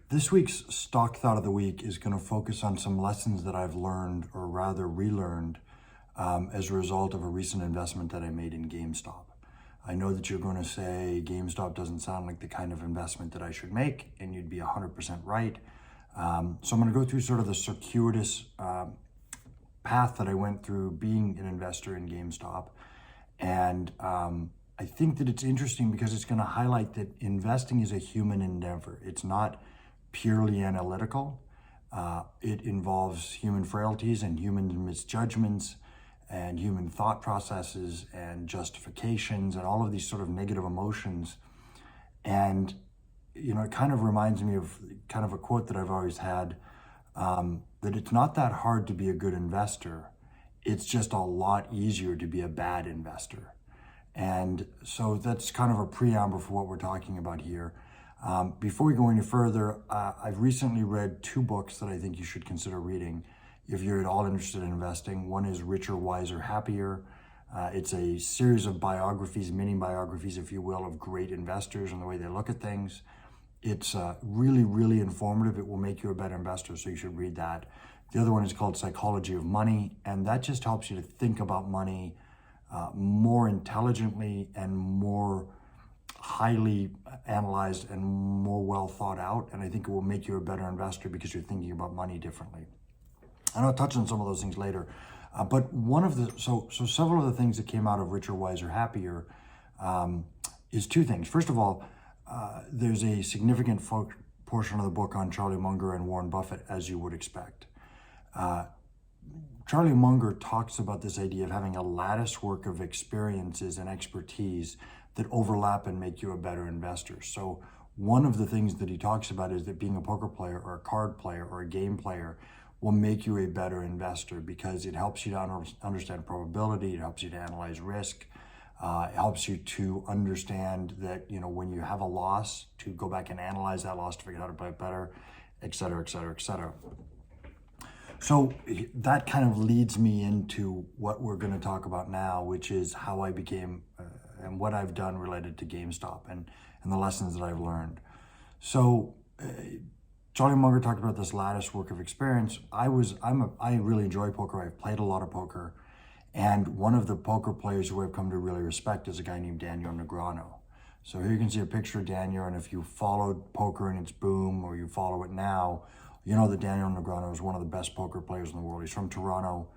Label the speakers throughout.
Speaker 1: This week's stock thought of the week is going to focus on some lessons that I've learned, or rather relearned, as a result of a recent investment that I made in Gamestop. I know that you're going to say Gamestop doesn't sound like the kind of investment that I should make, and you'd be 100% right. So I'm going to go through sort of the circuitous path that I went through being an investor in Gamestop. And I think that it's interesting because it's going to highlight that investing is a human endeavor. It's not purely analytical. It involves human frailties and human misjudgments and human thought processes and justifications and all of these sort of negative emotions. And, it kind of reminds me of kind of a quote that I've always had, that it's not that hard to be a good investor. It's just a lot easier to be a bad investor. And so that's kind of a preamble for what we're talking about here. Before we go any further, I've recently read two books that I think you should consider reading if you're at all interested in investing. One is Richer, Wiser, Happier. It's a series of biographies, mini biographies, if you will, of great investors and the way they look at things. It's really, really informative. It will make you a better investor, so you should read that. The other one is called Psychology of Money, and that just helps you to think about money more intelligently and more highly analyzed and more well thought out. And I think it will make you a better investor because you're thinking about money differently. And I'll touch on some of those things later. But so several of the things that came out of Richer, Wiser, Happier is two things. First of all, there's a significant portion of the book on Charlie Munger and Warren Buffett, as you would expect. Charlie Munger talks about this idea of having a lattice work of experiences and expertise that overlap and make you a better investor. So one of the things that he talks about is that being a poker player or a card player or a game player will make you a better investor because it helps you to understand probability, it helps you to analyze risk, it helps you to understand that, when you have a loss, to go back and analyze that loss to figure out how to play it better, et cetera, et cetera, et cetera. So that kind of leads me into what we're going to talk about now, which is how I became and what I've done related to GameStop and the lessons that I've learned. So Charlie Munger talked about this lattice work of experience. I really enjoy poker. I've played a lot of poker. And one of the poker players who I've come to really respect is a guy named Daniel Negreanu. So here you can see a picture of Daniel, and if you followed poker in its boom or you follow it now, you know that Daniel Negreanu is one of the best poker players in the world. He's from Toronto.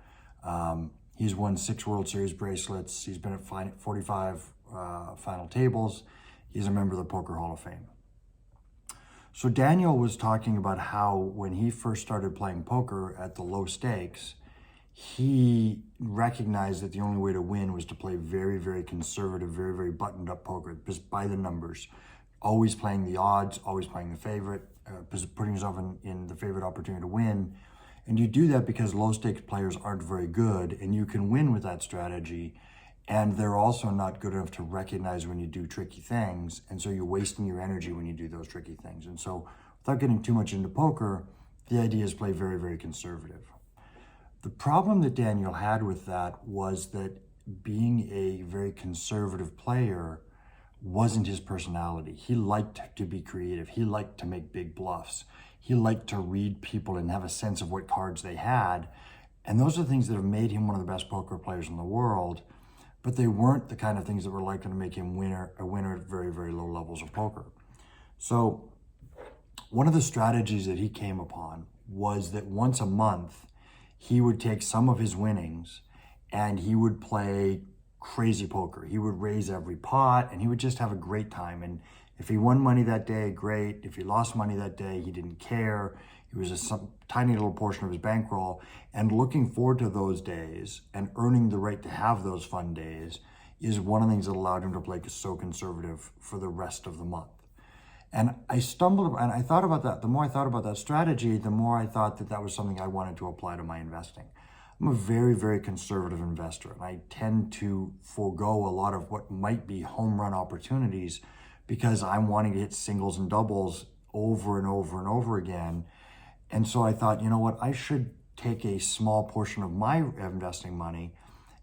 Speaker 1: He's won 6 World Series bracelets. He's been at 45 final tables. He's a member of the Poker Hall of Fame. So Daniel was talking about how when he first started playing poker at the low stakes, he recognized that the only way to win was to play very, very conservative, very, very buttoned up poker, just by the numbers, always playing the odds, always playing the favorite, putting yourself in the favorite opportunity to win. And you do that because low stakes players aren't very good, and you can win with that strategy. And they're also not good enough to recognize when you do tricky things. And so you're wasting your energy when you do those tricky things. And so without getting too much into poker, the idea is play very, very conservative. The problem that Daniel had with that was that being a very conservative player wasn't his personality. He liked to be creative. He liked to make big bluffs. He liked to read people and have a sense of what cards they had. And those are things that have made him one of the best poker players in the world, but they weren't the kind of things that were likely to make him a winner at very, very low levels of poker. So one of the strategies that he came upon was that once a month, he would take some of his winnings and he would play crazy poker. He would raise every pot and he would just have a great time. And if he won money that day, great. If he lost money that day, he didn't care. It was some tiny little portion of his bankroll. And looking forward to those days and earning the right to have those fun days is one of the things that allowed him to play so conservative for the rest of the month. And I stumbled, and I thought about that. The more I thought about that strategy, the more I thought that that was something I wanted to apply to my investing. I'm a very, very conservative investor, and I tend to forego a lot of what might be home run opportunities because I'm wanting to hit singles and doubles over and over and over again. And so I thought, you know what, I should take a small portion of my investing money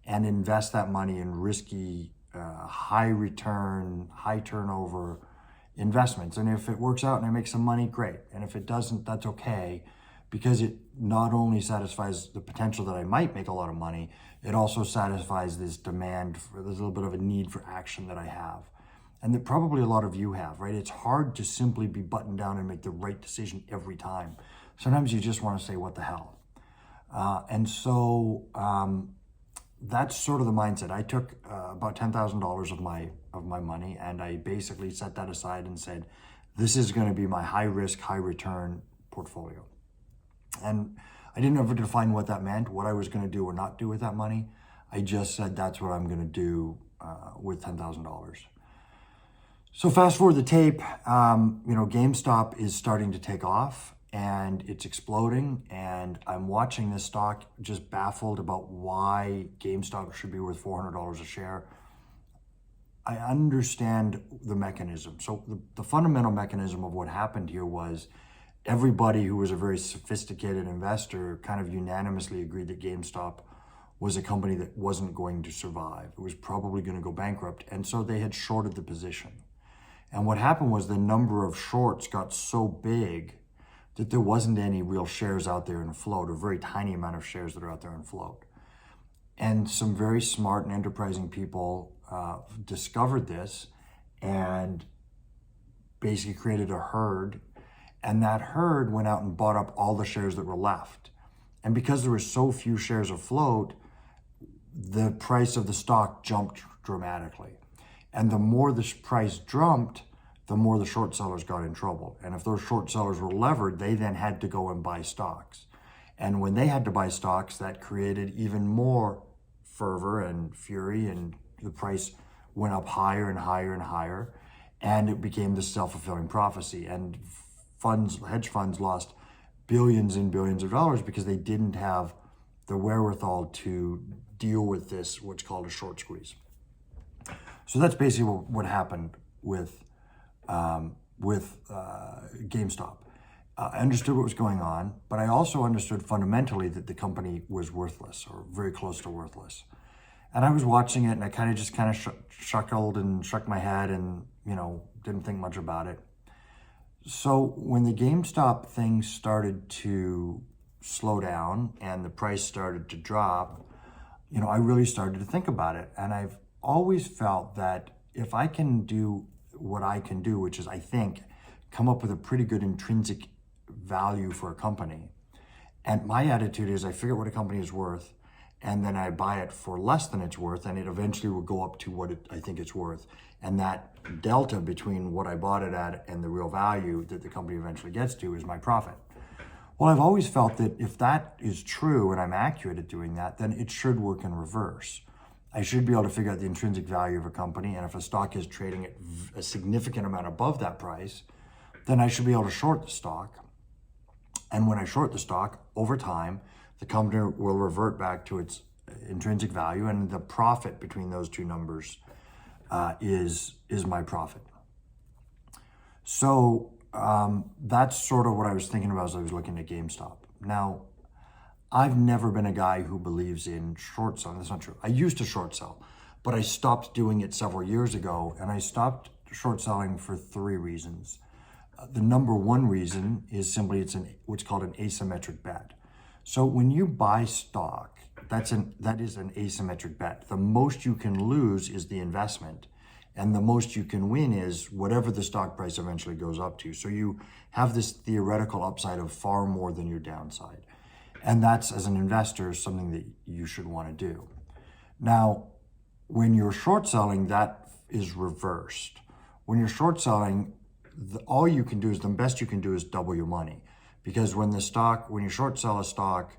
Speaker 1: and invest that money in risky, high return, high turnover investments. And if it works out and I make some money, great. And if it doesn't, that's okay, because it not only satisfies the potential that I might make a lot of money, it also satisfies this demand for, there's a little bit of a need for action that I have. And that probably a lot of you have, right? It's hard to simply be buttoned down and make the right decision every time. Sometimes you just want to say, what the hell? And so that's sort of the mindset. I took about $10,000 of my money, and I basically set that aside and said, this is going to be my high risk, high return portfolio. And I didn't ever define what that meant, what I was going to do or not do with that money. I just said, that's what I'm going to do with $10,000. So fast forward the tape, GameStop is starting to take off and it's exploding. And I'm watching this stock just baffled about why GameStop should be worth $400 a share. I understand the mechanism. So the fundamental mechanism of what happened here was everybody who was a very sophisticated investor kind of unanimously agreed that GameStop was a company that wasn't going to survive. It was probably going to go bankrupt. And so they had shorted the position. And what happened was the number of shorts got so big that there wasn't any real shares out there in float, a very tiny amount of shares that are out there in float. And some very smart and enterprising people discovered this and basically created a herd. And that herd went out and bought up all the shares that were left. And because there were so few shares afloat, the price of the stock jumped dramatically. And the more the price jumped, the more the short sellers got in trouble. And if those short sellers were levered, they then had to go and buy stocks. And when they had to buy stocks, that created even more fervor and fury, and the price went up higher and higher and higher. And it became this self-fulfilling prophecy. And hedge funds lost billions and billions of dollars because they didn't have the wherewithal to deal with this, what's called a short squeeze. So that's basically what happened with GameStop. I understood what was going on, but I also understood fundamentally that the company was worthless or very close to worthless. And I was watching it, and I kind of chuckled and shook my head and, didn't think much about it. So when the GameStop thing started to slow down and the price started to drop, I really started to think about it. And I've always felt that if I can do what I can do, which is, I think, come up with a pretty good intrinsic value for a company. And my attitude is I figure out what a company is worth, and then I buy it for less than it's worth, and it eventually will go up to what I think it's worth. And that delta between what I bought it at and the real value that the company eventually gets to is my profit. Well, I've always felt that if that is true and I'm accurate at doing that, then it should work in reverse. I should be able to figure out the intrinsic value of a company, and if a stock is trading at a significant amount above that price, then I should be able to short the stock. And when I short the stock, over time, the company will revert back to its intrinsic value, and the profit between those two numbers is my profit. So that's sort of what I was thinking about as I was looking at GameStop. Now, I've never been a guy who believes in short selling. That's not true. I used to short sell, but I stopped doing it several years ago, and I stopped short selling for three reasons. The number one reason is simply it's what's called an asymmetric bet. So when you buy stock, that is an asymmetric bet. The most you can lose is the investment, and the most you can win is whatever the stock price eventually goes up to. So you have this theoretical upside of far more than your downside. And that's, as an investor, something that you should want to do. Now, when you're short selling, that is reversed. When you're short selling, all you can do is, the best you can do is double your money. Because when you short sell a stock,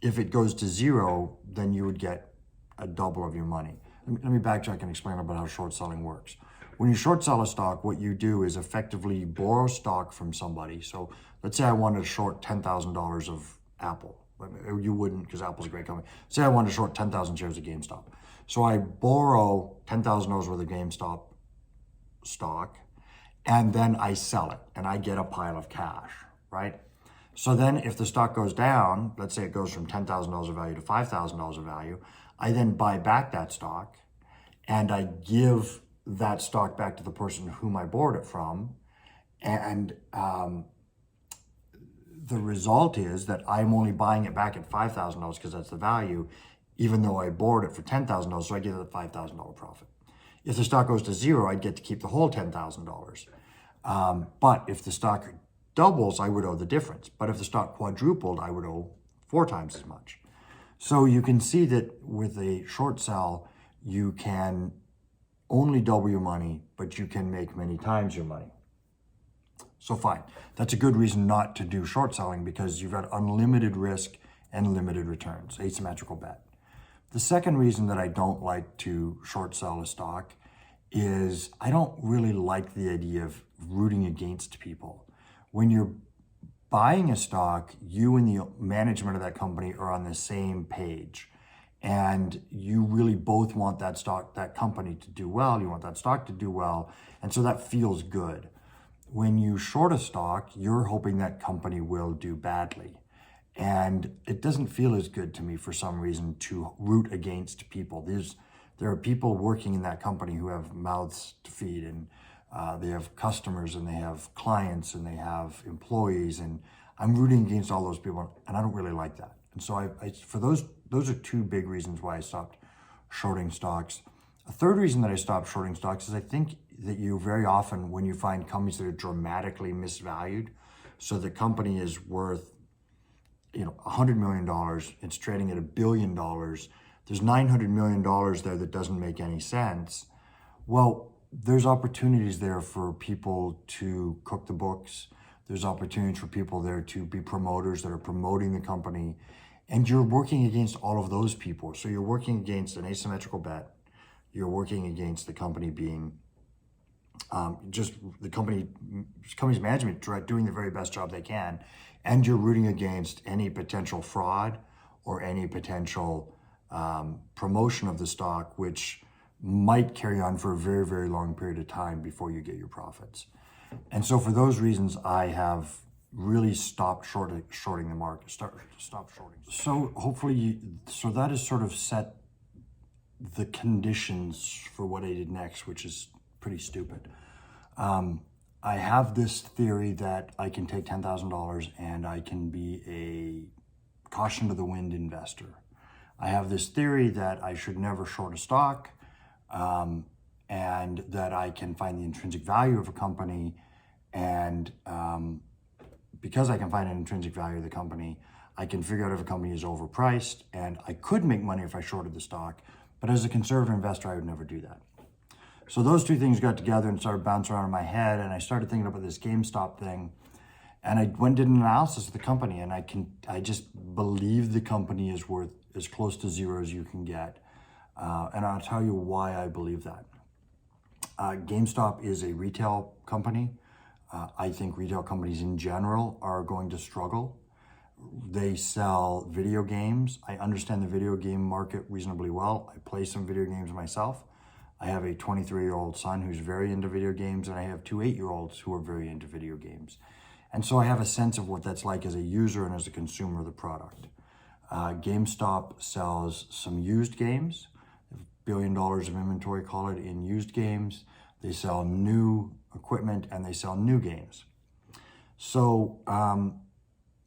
Speaker 1: if it goes to zero, then you would get a double of your money. Let me backtrack and explain about how short selling works. When you short sell a stock, what you do is effectively borrow stock from somebody. So let's say I wanted to short $10,000 of Apple. You wouldn't, because Apple's a great company. Say I wanted to short 10,000 shares of GameStop. So I borrow $10,000 worth of GameStop stock, and then I sell it, and I get a pile of cash, right? So then if the stock goes down, let's say it goes from $10,000 of value to $5,000 of value, I then buy back that stock, and I give that stock back to the person whom I bought it from. And the result is that I'm only buying it back at $5,000 because that's the value, even though I bought it for $10,000, so I get a $5,000 profit. If the stock goes to zero, I'd get to keep the whole $10,000. But if the stock doubles, I would owe the difference. But if the stock quadrupled, I would owe 4 times as much. So you can see that with a short sell, you can only double your money, but you can make many times your money. So fine, that's a good reason not to do short selling, because you've got unlimited risk and limited returns, asymmetrical bet. The second reason that I don't like to short sell a stock is I don't really like the idea of rooting against people. When you're buying a stock, you and the management of that company are on the same page. And you really both want that stock, that company to do well. You want that stock to do well. And so that feels good. When you short a stock, you're hoping that company will do badly. And it doesn't feel as good to me for some reason to root against people. There are people working in that company who have mouths to feed, and they have customers, and they have clients, and they have employees, and I'm rooting against all those people, and I don't really like that. And so for those are 2 big reasons why I stopped shorting stocks. A third reason that I stopped shorting stocks is I think that you very often, when you find companies that are dramatically misvalued, so the company is worth, $100 million, it's trading at $1 billion, there's $900 million there that doesn't make any sense. Well, there's opportunities there for people to cook the books. There's opportunities for people there to be promoters that are promoting the company. And you're working against all of those people. So you're working against an asymmetrical bet. You're working against the company being just the company's management doing the very best job they can. And you're rooting against any potential fraud or any potential promotion of the stock, which might carry on for a very, very long period of time before you get your profits. And so for those reasons, I have really stopped shorting the market, stop shorting. So hopefully, so that has sort of set the conditions for what I did next, which is pretty stupid. I have this theory that I can take $10,000 and I can be a caution to the wind investor. I have this theory that I should never short a stock, and that I can find the intrinsic value of a company, and because I can find an intrinsic value of the company, I can figure out if a company is overpriced, and I could make money if I shorted the stock, but as a conservative investor, I would never do that. So those 2 things got together and started bouncing around in my head, and I started thinking about this Gamestop thing, and I went and did an analysis of the company, and I just believe the company is worth as close to zero as you can get. And I'll tell you why I believe that. Gamestop is a retail company. I think retail companies in general are going to struggle. They sell video games. I understand the video game market reasonably well. I play some video games myself. I have a 23-year-old son who's very into video games, and I have 2 8-year-olds who are very into video games. And so I have a sense of what that's like as a user and as a consumer of the product. GameStop sells some used games, $1 billion of inventory, call it, in used games. They sell new equipment, and they sell new games. So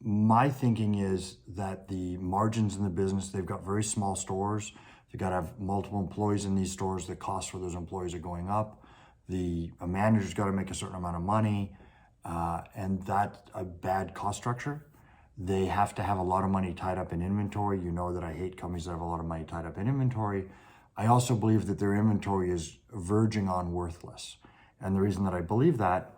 Speaker 1: my thinking is that the margins in the business, they've got very small stores. They've got to have multiple employees in these stores. The costs for those employees are going up. The manager's got to make a certain amount of money, and that's a bad cost structure. They have to have a lot of money tied up in inventory. You know that I hate companies that have a lot of money tied up in inventory. I also believe that their inventory is verging on worthless. And the reason that I believe that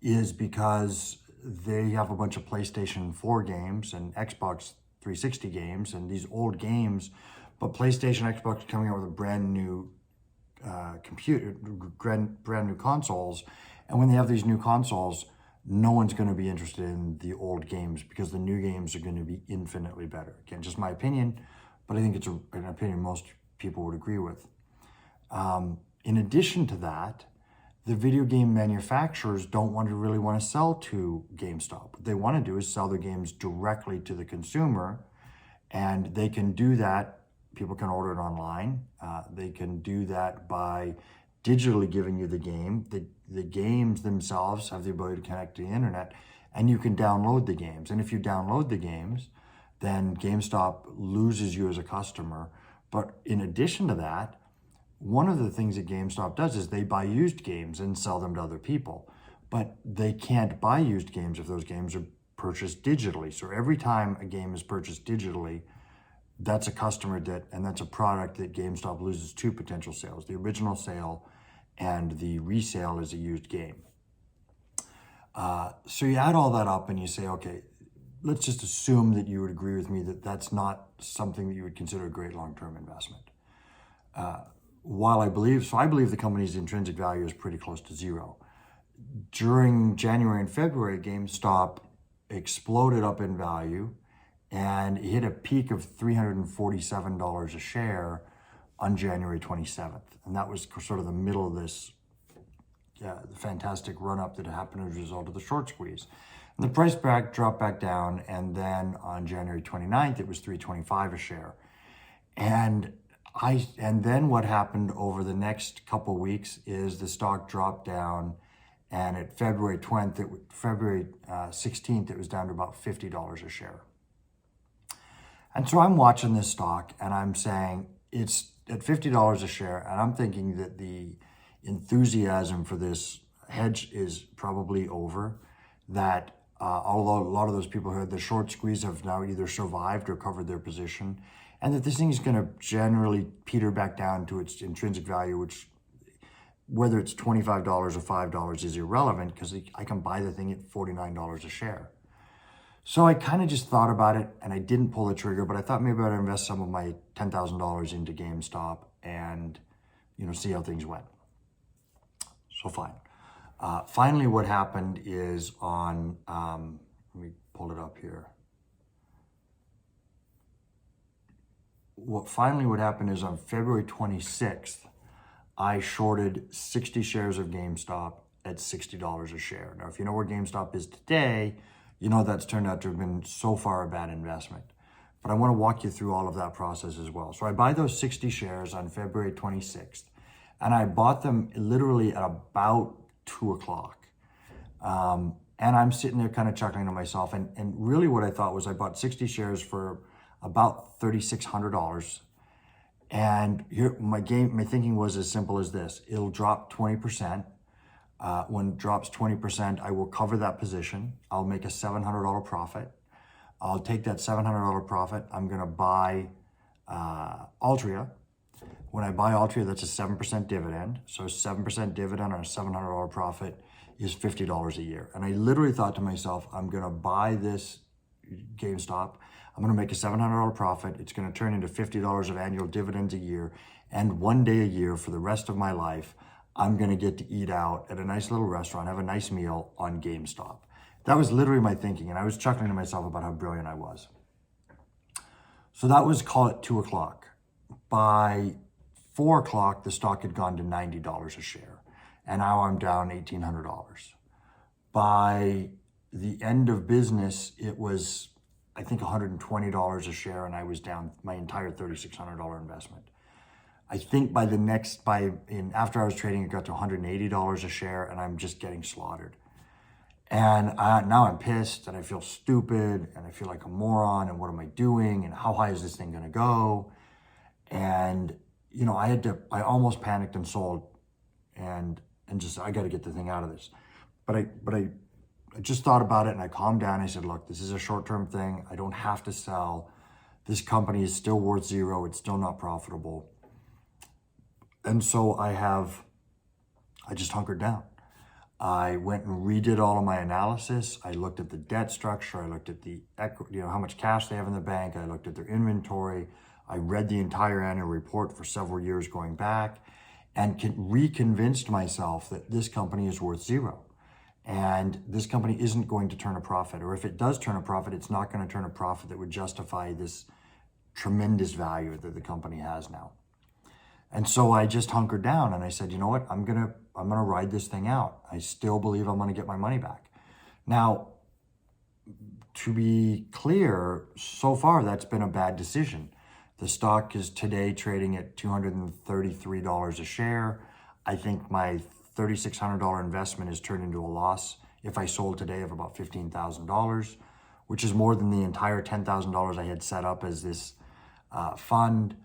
Speaker 1: is because they have a bunch of PlayStation 4 games and Xbox 360 games and these old games, but PlayStation, Xbox coming out with a brand new brand new consoles. And when they have these new consoles, no one's going to be interested in the old games because the new games are going to be infinitely better. Again, just my opinion, but I think it's an opinion most people would agree with. In addition to that, the video game manufacturers don't really want to sell to GameStop. What they want to do is sell their games directly to the consumer, and they can do that People can order it online. They can do that by digitally giving you the game. The games themselves have the ability to connect to the internet, and you can download the games. And if you download the games, then GameStop loses you as a customer. But in addition to that, one of the things that GameStop does is they buy used games and sell them to other people. But they can't buy used games if those games are purchased digitally. So every time a game is purchased digitally, that's a customer and that's a product that GameStop loses two potential sales: the original sale and the resale is a used game. So you add all that up and you say, okay, let's just assume that you would agree with me that that's not something that you would consider a great long-term investment. I believe the company's intrinsic value is pretty close to zero. During January and February, GameStop exploded up in value and hit a peak of $347 a share on January 27th. And that was sort of the middle of this fantastic run-up that happened as a result of the short squeeze. And the price dropped back down, and then on January 29th, it was $325 a share. And then what happened over the next couple of weeks is the stock dropped down, and at February 16th, it was down to about $50 a share. And so I'm watching this stock and I'm saying it's at $50 a share, and I'm thinking that the enthusiasm for this hedge is probably over, that although a lot of those who had the short squeeze have now either survived or covered their position, and that this thing is going to generally peter back down to its intrinsic value, which whether it's $25 or $5 is irrelevant because I can buy the thing at $49 a share. So I kind of just thought about it and I didn't pull the trigger, but I thought maybe I'd invest some of my $10,000 into GameStop and, see how things went. So fine. Finally, what happened is on, let me pull it up here. What happened is on February 26th, I shorted 60 shares of GameStop at $60 a share. Now, if you know where GameStop is today, that's turned out to have been so far a bad investment. But I want to walk you through all of that process as well. So I buy those 60 shares on February 26th, and I bought them literally at about 2 o'clock. And I'm sitting there kind of chuckling to myself. And really what I thought was I bought 60 shares for about $3,600. And here, my thinking was as simple as this: it'll drop 20%. When it drops 20%, I will cover that position. I'll make a $700 profit. I'll take that $700 profit. I'm going to buy Altria. When I buy Altria, that's a 7% dividend. So 7% dividend on a $700 profit is $50 a year. And I literally thought to myself, I'm going to buy this GameStop. I'm going to make a $700 profit. It's going to turn into $50 of annual dividends a year. And one day a year for the rest of my life, I'm going to get to eat out at a nice little restaurant, have a nice meal on GameStop. That was literally my thinking. And I was chuckling to myself about how brilliant I was. So that was, call it 2 o'clock. By 4 o'clock, the stock had gone to $90 a share. And now I'm down $1,800. By the end of business, it was, I think, $120 a share, and I was down my entire $3,600 investment. I think after I was trading, it got to $180 a share, and I'm just getting slaughtered. And now I'm pissed, and I feel stupid, and I feel like a moron, and what am I doing, and how high is this thing going to go? And I almost panicked and sold, and just, I got to get the thing out of this. But I just thought about it, and I calmed down. I said, look, this is a short-term thing. I don't have to sell. This company is still worth zero. It's still not profitable. And so I just hunkered down. I went and redid all of my analysis. I looked at the debt structure. I looked at the equity, how much cash they have in the bank. I looked at their inventory. I read the entire annual report for several years going back, and reconvinced myself that this company is worth zero. And this company isn't going to turn a profit. Or if it does turn a profit, it's not going to turn a profit that would justify this tremendous value that the company has now. And so I just hunkered down and I said, you know what, I'm gonna ride this thing out. I still believe I'm gonna get my money back. Now, to be clear, so far that's been a bad decision. The stock is today trading at $233 a share. I think my $3,600 investment has turned into a loss if I sold today of about $15,000, which is more than the entire $10,000 I had set up as this fund.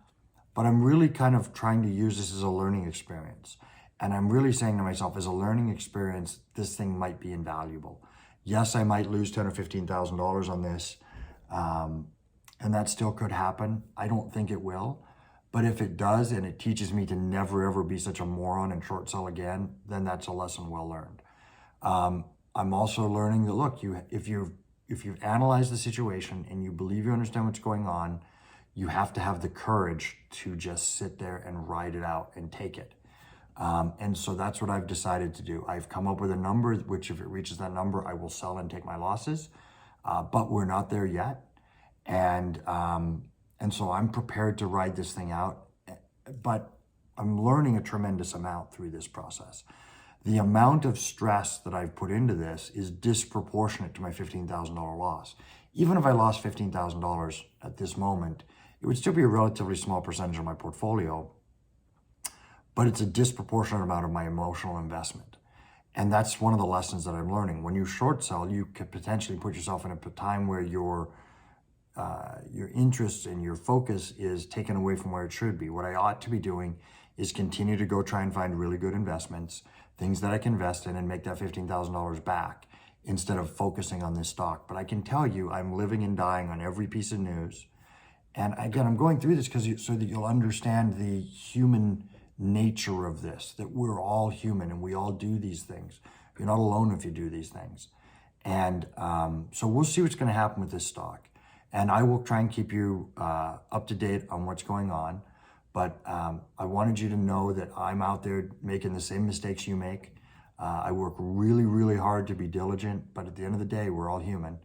Speaker 1: But I'm really kind of trying to use this as a learning experience. And I'm really saying to myself, as a learning experience, this thing might be invaluable. Yes, I might lose $10,000 or $15,000 on this, and that still could happen. I don't think it will. But if it does, and it teaches me to never, ever be such a moron and short sell again, then that's a lesson well learned. I'm also learning that, look, if you've analyzed the situation and you believe you understand what's going on, you have to have the courage to just sit there and ride it out and take it. And so that's what I've decided to do. I've come up with a number, which if it reaches that number, I will sell and take my losses. But we're not there yet. And so I'm prepared to ride this thing out. But I'm learning a tremendous amount through this process. The amount of stress that I've put into this is disproportionate to my $15,000 loss. Even if I lost $15,000 at this moment, it would still be a relatively small percentage of my portfolio, but it's a disproportionate amount of my emotional investment. And that's one of the lessons that I'm learning. When you short sell, you could potentially put yourself in a time where your interest and your focus is taken away from where it should be. What I ought to be doing is continue to go try and find really good investments, things that I can invest in and make that $15,000 back instead of focusing on this stock. But I can tell you, I'm living and dying on every piece of news. And again, I'm going through this so that you'll understand the human nature of this, that we're all human and we all do these things. You're not alone if you do these things. And so we'll see what's going to happen with this stock. And I will try and keep you up to date on what's going on. But I wanted you to know that I'm out there making the same mistakes you make. I work really, really hard to be diligent. But at the end of the day, we're all human.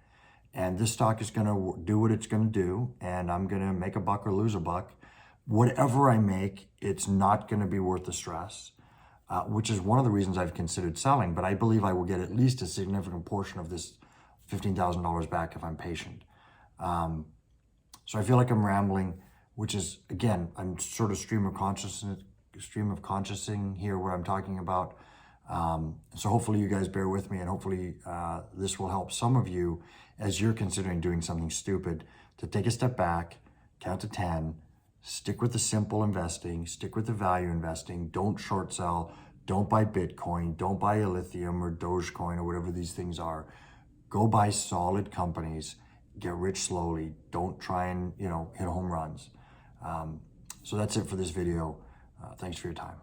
Speaker 1: And this stock is going to do what it's going to do. And I'm going to make a buck or lose a buck. Whatever I make, it's not going to be worth the stress, which is one of the reasons I've considered selling. But I believe I will get at least a significant portion of this $15,000 back if I'm patient. So I feel like I'm rambling, which is, again, I'm sort of stream of consciousing here what I'm talking about. So hopefully you guys bear with me, and hopefully this will help some of you as you're considering doing something stupid to take a step back, count to 10, stick with the simple investing, stick with the value investing, don't short sell, don't buy Bitcoin, don't buy a lithium or Dogecoin or whatever these things are. Go buy solid companies, get rich slowly, don't try and, hit home runs. So that's it for this video. Thanks for your time.